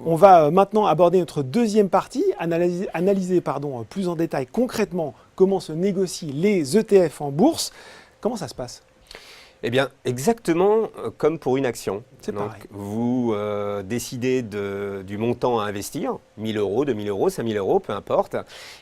On va maintenant aborder notre deuxième partie, analyser plus en détail concrètement comment se négocient les ETF en bourse. Comment ça se passe? Eh bien, exactement comme pour une action. C'est pareil. Vous décidez du montant à investir, 1000 euros, 2000 euros, 5000 euros, peu importe.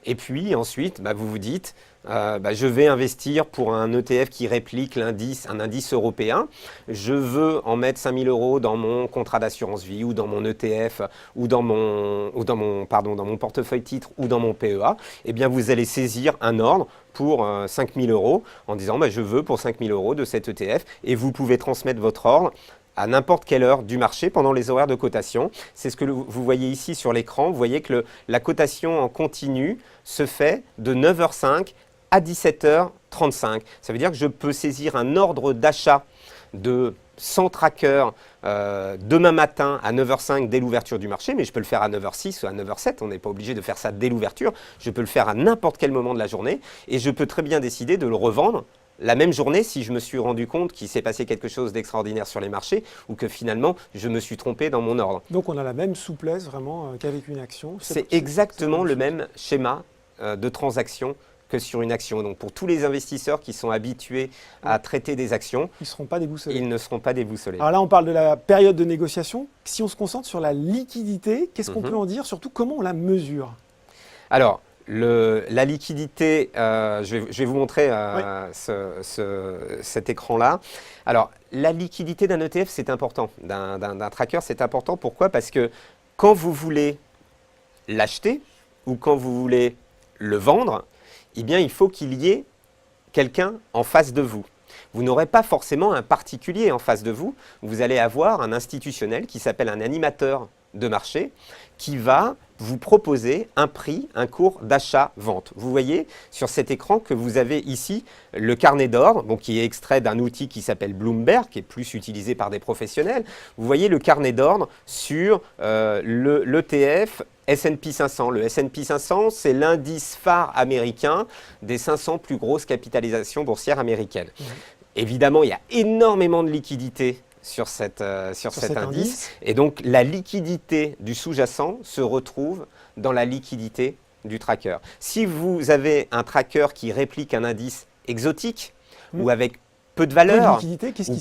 Et puis ensuite, vous vous dites, je vais investir pour un ETF qui réplique un indice européen. Je veux en mettre 5000 euros dans mon contrat d'assurance vie ou dans mon ETF ou dans mon portefeuille titre ou dans mon PEA. Eh bien, vous allez saisir un ordre pour 5000 euros en disant je veux pour 5000 euros de cet ETF et vous pouvez transmettre votre ordre à n'importe quelle heure du marché pendant les horaires de cotation. C'est ce que vous voyez ici sur l'écran. Vous voyez que la cotation en continu se fait de 9h05 à 17h35. Ça veut dire que je peux saisir un ordre d'achat de 100 trackers demain matin à 9h05 dès l'ouverture du marché, mais je peux le faire à 9h06 ou à 9h07. On n'est pas obligé de faire ça dès l'ouverture. Je peux le faire à n'importe quel moment de la journée et je peux très bien décider de le revendre la même journée si je me suis rendu compte qu'il s'est passé quelque chose d'extraordinaire sur les marchés ou que finalement je me suis trompé dans mon ordre. Donc on a la même souplesse vraiment qu'avec une action. C'est exactement le même schéma de transaction que sur une action. Donc pour tous les investisseurs qui sont habitués à traiter des actions, ils ne seront pas déboussolés. Ils ne seront pas déboussolés. Alors là, on parle de la période de négociation. Si on se concentre sur la liquidité, qu'est-ce qu'on peut en dire? Surtout, comment on la mesure? Alors, la liquidité, je vais vous montrer cet écran-là. Alors, la liquidité d'un ETF, c'est important. D'un tracker, c'est important. Pourquoi? Parce que quand vous voulez l'acheter ou quand vous voulez le vendre, eh bien, il faut qu'il y ait quelqu'un en face de vous. Vous n'aurez pas forcément un particulier en face de vous. Vous allez avoir un institutionnel qui s'appelle un animateur de marché qui va vous proposer un prix, un cours d'achat-vente. Vous voyez sur cet écran que vous avez ici le carnet d'ordre, qui est extrait d'un outil qui s'appelle Bloomberg, qui est plus utilisé par des professionnels. Vous voyez le carnet d'ordre sur l'ETF S&P 500. Le S&P 500, c'est l'indice phare américain des 500 plus grosses capitalisations boursières américaines. Évidemment, il y a énormément de liquidités sur cet indice. Et donc, la liquidité du sous-jacent se retrouve dans la liquidité du tracker. Si vous avez un tracker qui réplique un indice exotique ou avec peu de valeur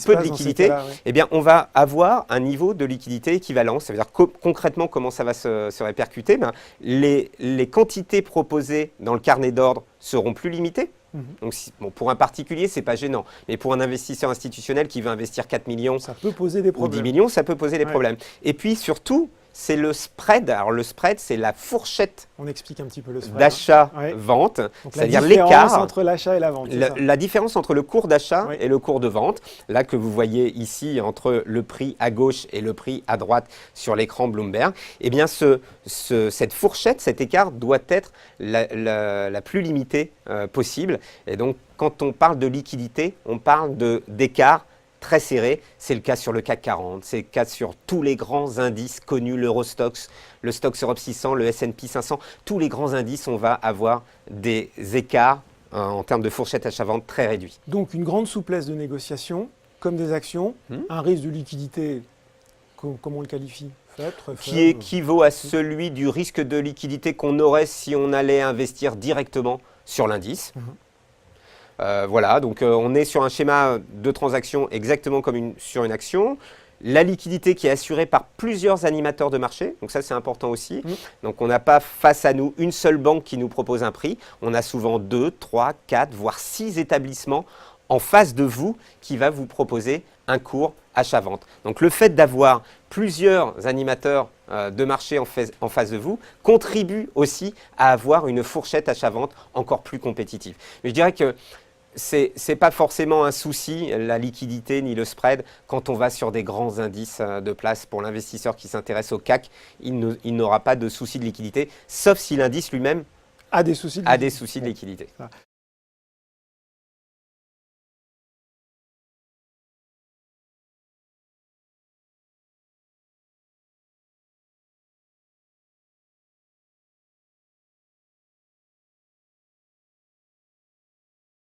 peu de liquidité, eh bien, on va avoir un niveau de liquidité équivalent. Ça veut dire concrètement comment ça va se répercuter. Les quantités proposées dans le carnet d'ordre seront plus limitées. Donc, pour un particulier, ce n'est pas gênant. Mais pour un investisseur institutionnel qui veut investir 4 millions ça peut poser des problèmes. Ou 10 millions, ça peut poser des problèmes. Et puis surtout, c'est le spread. Alors le spread, c'est la fourchette d'achat-vente, c'est-à-dire l'écart entre l'achat et la vente. La différence entre le cours d'achat et le cours de vente, là que vous voyez ici entre le prix à gauche et le prix à droite sur l'écran Bloomberg, eh bien cette fourchette, cet écart doit être la plus limitée possible. Et donc quand on parle de liquidité, on parle d'écart très serré. C'est le cas sur le CAC 40, c'est le cas sur tous les grands indices connus, l'Eurostoxx, le Stoxx Europe 600, le S&P 500. Tous les grands indices, on va avoir des écarts en termes de fourchette achat-vente très réduits. Donc une grande souplesse de négociation, comme des actions, un risque de liquidité, comment on le qualifie? Qui équivaut à celui du risque de liquidité qu'on aurait si on allait investir directement sur l'indice. Voilà, donc on est sur un schéma de transaction exactement comme sur une action. La liquidité qui est assurée par plusieurs animateurs de marché, donc ça c'est important aussi. Donc on n'a pas face à nous une seule banque qui nous propose un prix. On a souvent 2, 3, 4, voire 6 établissements en face de vous qui va vous proposer un cours achat-vente. Donc le fait d'avoir plusieurs animateurs de marché en face de vous contribue aussi à avoir une fourchette achat-vente encore plus compétitive. Mais je dirais que ce n'est pas forcément un souci, la liquidité ni le spread, quand on va sur des grands indices de place. Pour l'investisseur qui s'intéresse au CAC, il n'aura pas de souci de liquidité, sauf si l'indice lui-même a des soucis de liquidité.